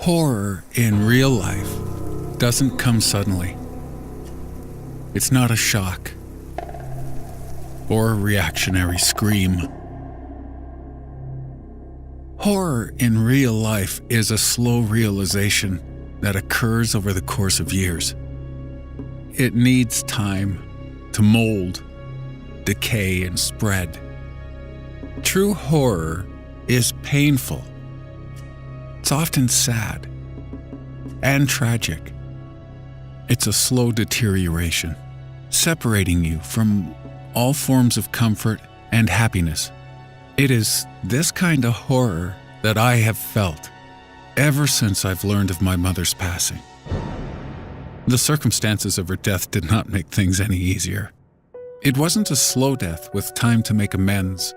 Horror in real life doesn't come suddenly. It's not a shock or a reactionary scream. Horror in real life is a slow realization that occurs over the course of years. It needs time to mold, decay, and spread. True horror is painful. It's often sad and tragic. It's a slow deterioration, separating you from all forms of comfort and happiness. It is this kind of horror that I have felt ever since I've learned of my mother's passing. The circumstances of her death did not make things any easier. It wasn't a slow death with time to make amends,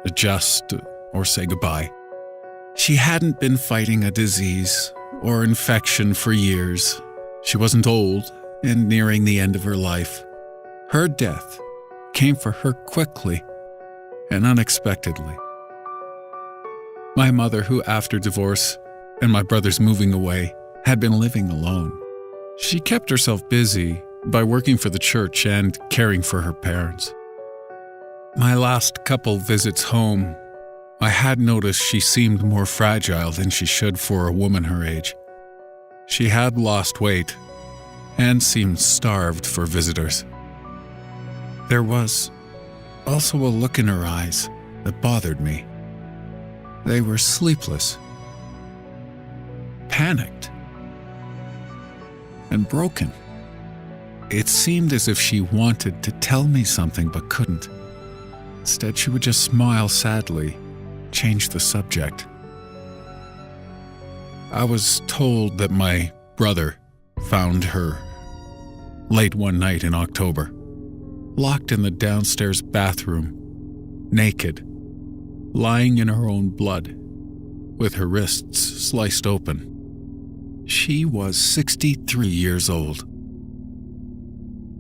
adjust, or say goodbye. She hadn't been fighting a disease or infection for years. She wasn't old and nearing the end of her life. Her death came for her quickly and unexpectedly. My mother, who after divorce and my brother's moving away, had been living alone. She kept herself busy by working for the church and caring for her parents. My last couple visits home, I had noticed she seemed more fragile than she should for a woman her age. She had lost weight and seemed starved for visitors. There was also a look in her eyes that bothered me. They were sleepless, panicked, and broken. It seemed as if she wanted to tell me something but couldn't. Instead, she would just smile sadly, change the subject. I was told that my brother found her late one night in October, locked in the downstairs bathroom, naked, lying in her own blood, with her wrists sliced open. She was 63 years old.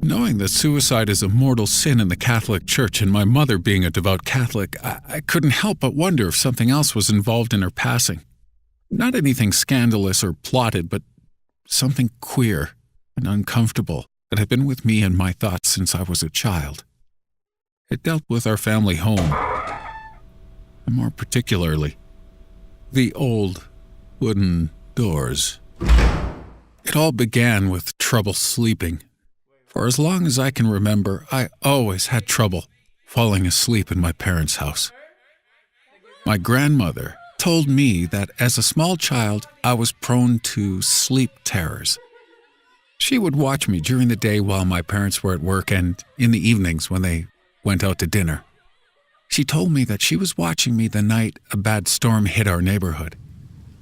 Knowing that suicide is a mortal sin in the Catholic Church and my mother being a devout Catholic, I couldn't help but wonder if something else was involved in her passing. Not anything scandalous or plotted, but something queer and uncomfortable that had been with me and my thoughts since I was a child. It dealt with our family home, and more particularly, the old wooden doors. It all began with trouble sleeping. For as long as I can remember, I always had trouble falling asleep in my parents' house. My grandmother told me that as a small child, I was prone to sleep terrors. She would watch me during the day while my parents were at work and in the evenings when they went out to dinner. She told me that she was watching me the night a bad storm hit our neighborhood.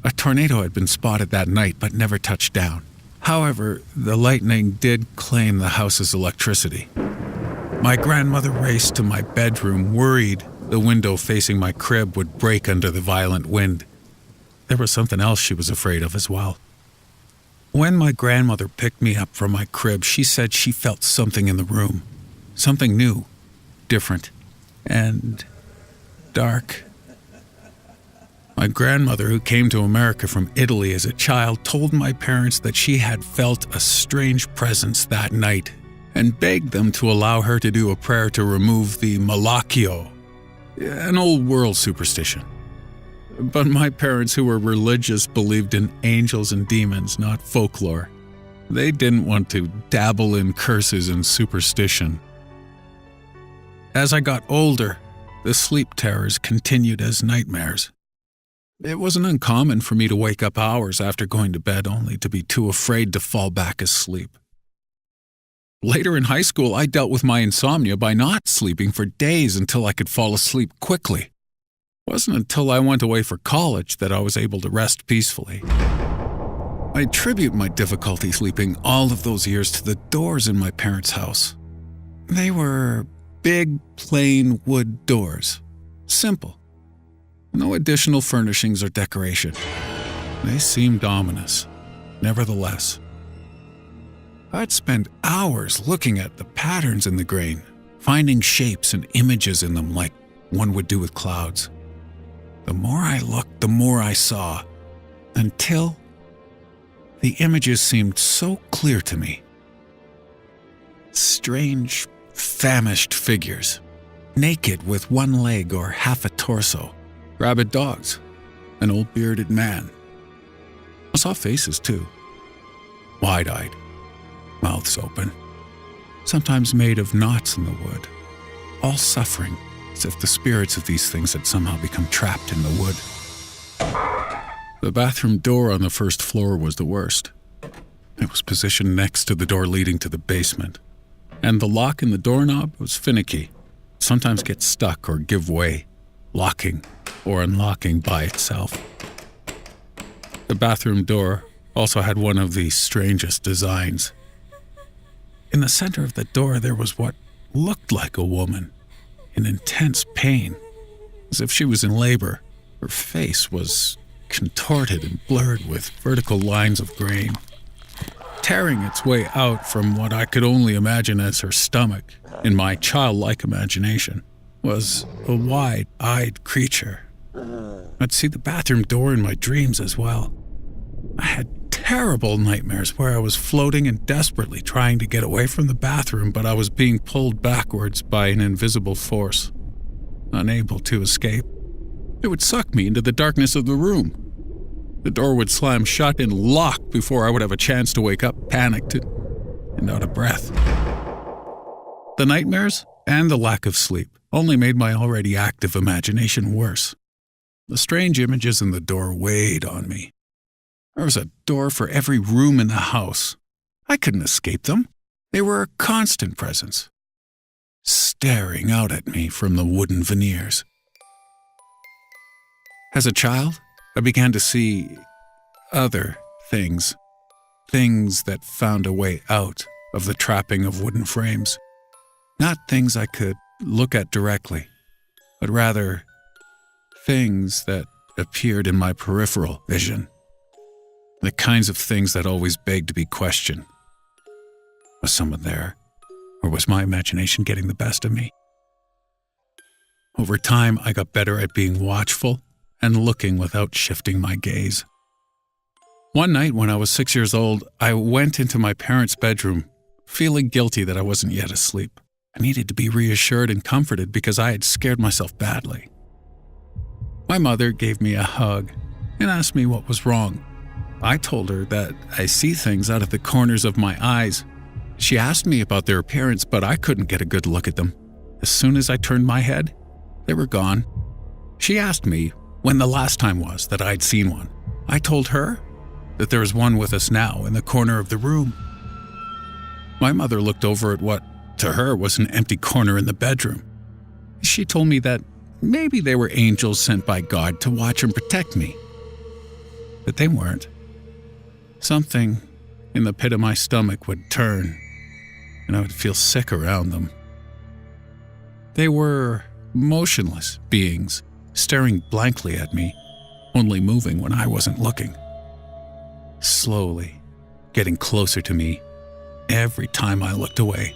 A tornado had been spotted that night but never touched down. However, the lightning did claim the house's electricity. My grandmother raced to my bedroom, worried the window facing my crib would break under the violent wind. There was something else she was afraid of as well. When my grandmother picked me up from my crib, she said she felt something in the room. Something new, different, and dark. My grandmother, who came to America from Italy as a child, told my parents that she had felt a strange presence that night and begged them to allow her to do a prayer to remove the malacchio, an old world superstition. But my parents, who were religious, believed in angels and demons, not folklore. They didn't want to dabble in curses and superstition. As I got older, the sleep terrors continued as nightmares. It wasn't uncommon for me to wake up hours after going to bed only to be too afraid to fall back asleep. Later in high school, I dealt with my insomnia by not sleeping for days until I could fall asleep quickly. It wasn't until I went away for college that I was able to rest peacefully. I attribute my difficulty sleeping all of those years to the doors in my parents' house. They were big, plain wood doors. Simple. No additional furnishings or decoration. They seemed ominous. Nevertheless, I'd spend hours looking at the patterns in the grain, finding shapes and images in them like one would do with clouds. The more I looked, the more I saw, until the images seemed so clear to me. Strange, famished figures, naked with one leg or half a torso, rabid dogs, an old bearded man. I saw faces too, wide-eyed, mouths open, sometimes made of knots in the wood, all suffering as if the spirits of these things had somehow become trapped in the wood. The bathroom door on the first floor was the worst. It was positioned next to the door leading to the basement, and the lock in the doorknob was finicky. It sometimes gets stuck or give way, locking or unlocking by itself. The bathroom door also had one of the strangest designs. In the center of the door there was what looked like a woman, in intense pain, as if she was in labor. Her face was contorted and blurred with vertical lines of grain, tearing its way out from what I could only imagine as her stomach. In my childlike imagination was a wide-eyed creature. I'd see the bathroom door in my dreams as well. I had terrible nightmares where I was floating and desperately trying to get away from the bathroom, but I was being pulled backwards by an invisible force, unable to escape. It would suck me into the darkness of the room. The door would slam shut and lock before I would have a chance to wake up, panicked and out of breath. The nightmares and the lack of sleep only made my already active imagination worse. The strange images in the door weighed on me. There was a door for every room in the house. I couldn't escape them. They were a constant presence, staring out at me from the wooden veneers. As a child, I began to see other things that found a way out of the trapping of wooden frames. Not things I could look at directly, but rather things that appeared in my peripheral vision. The kinds of things that always begged to be questioned. Was someone there, or was my imagination getting the best of me? Over time, I got better at being watchful and looking without shifting my gaze. One night when I was 6 years old, I went into my parents' bedroom, feeling guilty that I wasn't yet asleep. I needed to be reassured and comforted because I had scared myself badly. My mother gave me a hug and asked me what was wrong. I told her that I see things out of the corners of my eyes. She asked me about their appearance, but I couldn't get a good look at them. As soon as I turned my head, they were gone. She asked me when the last time was that I'd seen one. I told her that there was one with us now in the corner of the room. My mother looked over at what, to her, was an empty corner in the bedroom. She told me that maybe they were angels sent by God to watch and protect me. But they weren't. Something in the pit of my stomach would turn, and I would feel sick around them. They were motionless beings, staring blankly at me, only moving when I wasn't looking. Slowly, getting closer to me every time I looked away.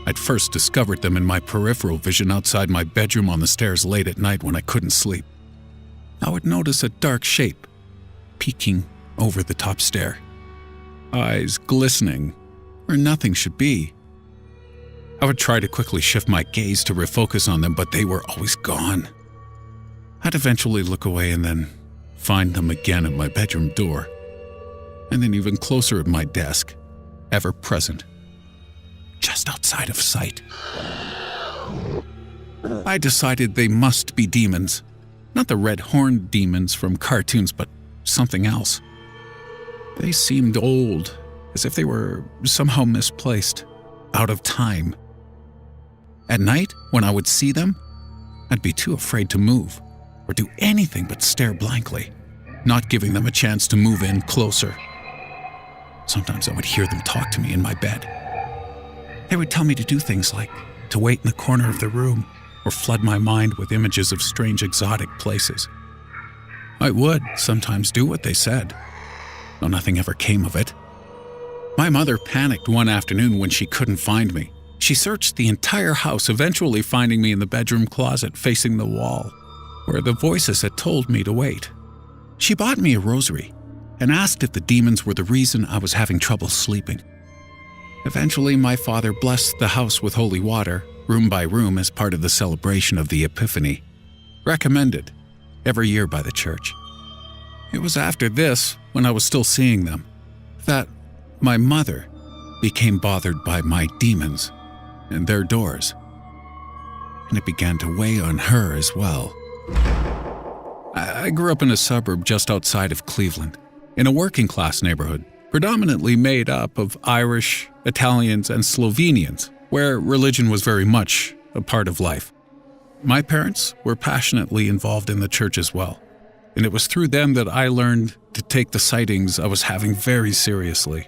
I'd first discovered them in my peripheral vision outside my bedroom on the stairs late at night when I couldn't sleep. I would notice a dark shape peeking over the top stair, eyes glistening where nothing should be. I would try to quickly shift my gaze to refocus on them, but they were always gone. I'd eventually look away and then find them again at my bedroom door, and then even closer at my desk, ever present, just outside of sight. I decided they must be demons, not the red-horned demons from cartoons, but something else. They seemed old, as if they were somehow misplaced, out of time. At night, when I would see them, I'd be too afraid to move or do anything but stare blankly, not giving them a chance to move in closer. Sometimes I would hear them talk to me in my bed. They would tell me to do things like to wait in the corner of the room or flood my mind with images of strange exotic places. I would sometimes do what they said, though nothing ever came of it. My mother panicked one afternoon when she couldn't find me. She searched the entire house, eventually finding me in the bedroom closet facing the wall, where the voices had told me to wait. She bought me a rosary and asked if the demons were the reason I was having trouble sleeping. Eventually, my father blessed the house with holy water, room by room, as part of the celebration of the Epiphany, recommended every year by the church. It was after this, when I was still seeing them, that my mother became bothered by my demons and their doors, and it began to weigh on her as well. I grew up in a suburb just outside of Cleveland, in a working-class neighborhood, predominantly made up of Irish, Italians, and Slovenians, where religion was very much a part of life. My parents were passionately involved in the church as well, and it was through them that I learned to take the sightings I was having very seriously.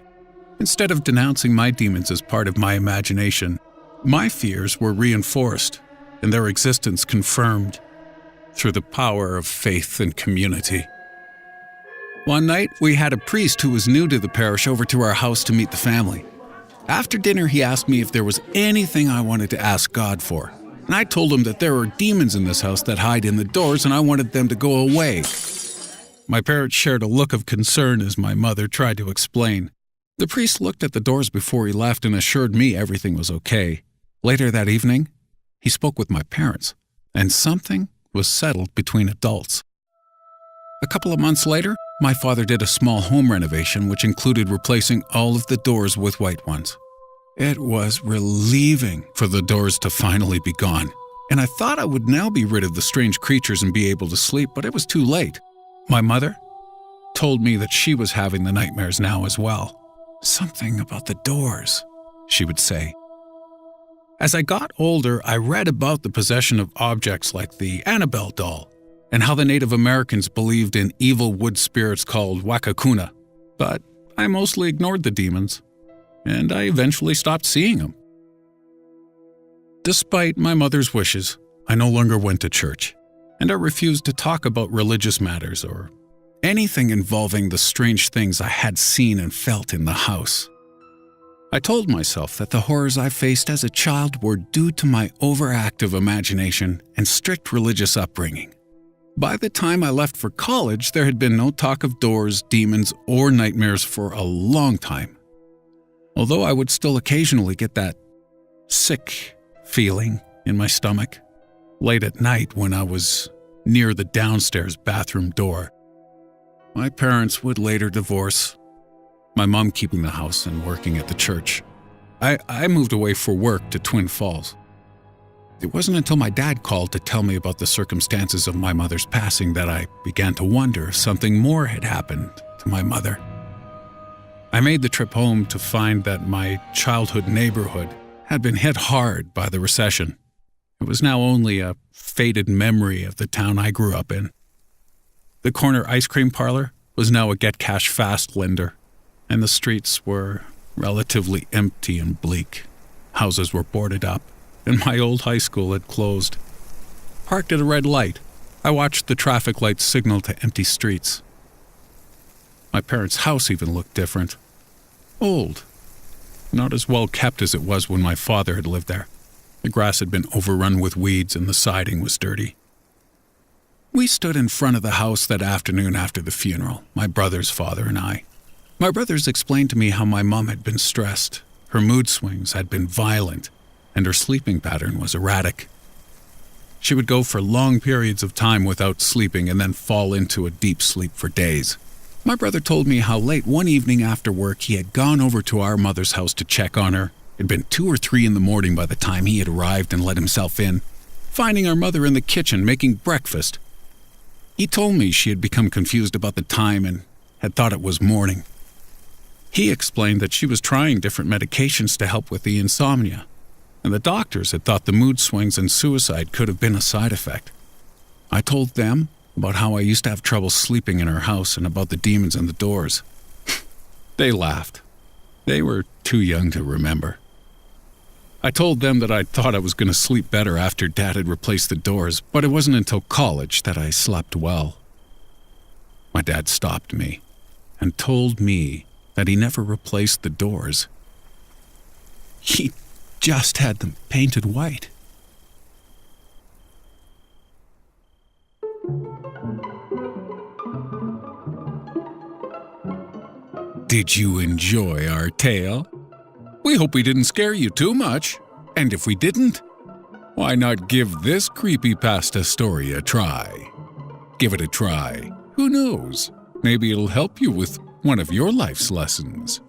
Instead of denouncing my demons as part of my imagination, my fears were reinforced and their existence confirmed through the power of faith and community. One night, we had a priest who was new to the parish over to our house to meet the family. After dinner, he asked me if there was anything I wanted to ask God for, and I told him that there are demons in this house that hide in the doors and I wanted them to go away. My parents shared a look of concern as my mother tried to explain. The priest looked at the doors before he left and assured me everything was okay. Later that evening, he spoke with my parents, and something was settled between adults. A couple of months later, my father did a small home renovation which included replacing all of the doors with white ones. It was relieving for the doors to finally be gone, and I thought I would now be rid of the strange creatures and be able to sleep, but it was too late. My mother told me that she was having the nightmares now as well. Something about the doors, she would say. As I got older, I read about the possession of objects like the Annabelle doll and how the Native Americans believed in evil wood spirits called wakakuna. But I mostly ignored the demons, and I eventually stopped seeing them. Despite my mother's wishes, I no longer went to church, and I refused to talk about religious matters or anything involving the strange things I had seen and felt in the house. I told myself that the horrors I faced as a child were due to my overactive imagination and strict religious upbringing. By the time I left for college, there had been no talk of doors, demons, or nightmares for a long time. Although I would still occasionally get that sick feeling in my stomach late at night when I was near the downstairs bathroom door. My parents would later divorce, my mom keeping the house and working at the church. I moved away for work to Twin Falls. It wasn't until my dad called to tell me about the circumstances of my mother's passing that I began to wonder if something more had happened to my mother. I made the trip home to find that my childhood neighborhood had been hit hard by the recession. It was now only a faded memory of the town I grew up in. The corner ice cream parlor was now a get cash fast lender, and the streets were relatively empty and bleak. Houses were boarded up, and my old high school had closed. Parked at a red light, I watched the traffic lights signal to empty streets. My parents' house even looked different. Old. Not as well kept as it was when my father had lived there. The grass had been overrun with weeds and the siding was dirty. We stood in front of the house that afternoon after the funeral, my brother's father and I. My brothers explained to me how my mom had been stressed, her mood swings had been violent, and her sleeping pattern was erratic. She would go for long periods of time without sleeping and then fall into a deep sleep for days. My brother told me how late one evening after work he had gone over to our mother's house to check on her. It had been 2 or 3 in the morning by the time he had arrived and let himself in, finding our mother in the kitchen making breakfast. He told me she had become confused about the time and had thought it was morning. He explained that she was trying different medications to help with the insomnia, and the doctors had thought the mood swings and suicide could have been a side effect. I told them about how I used to have trouble sleeping in her house and about the demons and the doors. They laughed. They were too young to remember. I told them that I thought I was going to sleep better after Dad had replaced the doors, but it wasn't until college that I slept well. My dad stopped me and told me that he never replaced the doors. He just had them painted white. Did you enjoy our tale? We hope we didn't scare you too much. And if we didn't, why not give this creepypasta story a try? Give it a try. Who knows? Maybe it'll help you with one of your life's lessons.